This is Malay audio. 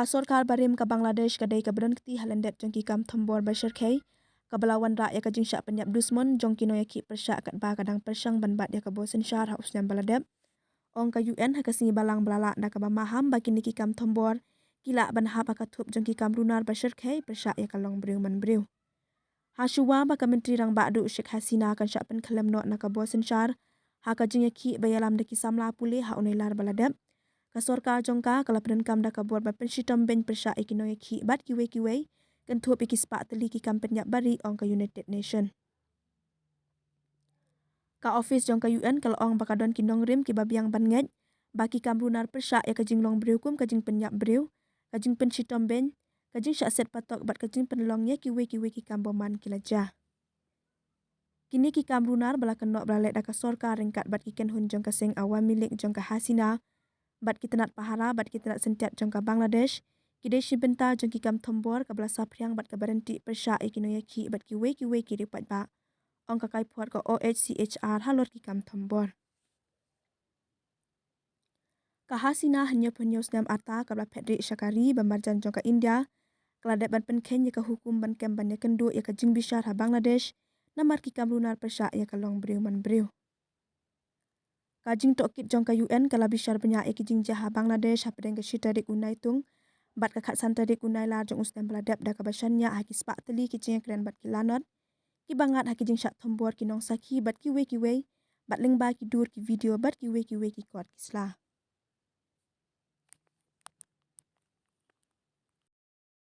Sorkar barim ke Bangladesh kadai ke Donkti halendet jongki kam thombor Sheikh ke belawan rak ya ke jingsyak Pyniap dusmon jongki Jingiakhih persyak kat ba kadang persang banbat ya ke bosen syar haus dan baladep ong ke UN ha ke singi balang belala da ke bamaham bagi niki kam thombor kila ban ha ka thup jongki kam lunar Sheikh persyak ya ke long briu man briu Hasuwa ba ke menteri rang badu Sheikh Hasina kan syak pen kelem no na ke bosen syar ha ke Jingiakhih bayalam de ki samla pulih ha unilar baladep ka Sorkar jongka kala penenkam da kabur ba penshitom ben persya Jingiakhih bat kiwe kan thup iki Spah teli ki kam Pyniap bari ong ka United Nation ka office jongka UN kala ong bakadon kinong rim ki babiang ban nget baki kam lunar persya ya ka jinglong briu kum ka jing Pyniap briu ka jing penshitom ben ka jing syak set patok bat ka jing penlongnya kiwe ki kam boman kilaja kini ki kam lunar bala kenok bala da ka Sorkar ringkat bat ki ken hun jongka seng awam milik jongka Hasina bat kita nak pahara bat kita nak sentiat jongka Bangladesh kidai benta jongki kam thombor ka bala sapriang bat ka berhenti persya Jingiakhih bat kiwe ki ripat ba ong ka kai puat ka OHCHR halor ki kam thombor ka Hasina hanya penyos nam arta ka bala Pedri Syakari bambarjan jongka India kala ban penken ya ka hukum ban kem ban ya kendu ya ka jing bishar ha Bangladesh namar ki kam lunar persya ya ka long briu man briu Kajing tokit jongka UN kala bishar banyak iki Jingiakhih Bangladesh hapedeng ke shitarik unai tung bat ka khat santarik unai lar jong ustem baladap da ka basyanya haki Spah teli ki jeng kren bat ki lanot ki bangat haki jing syak thombor ki nong sakhi bat kiwe bat lengba ki dur ki video bat kiwe ki kot ki sla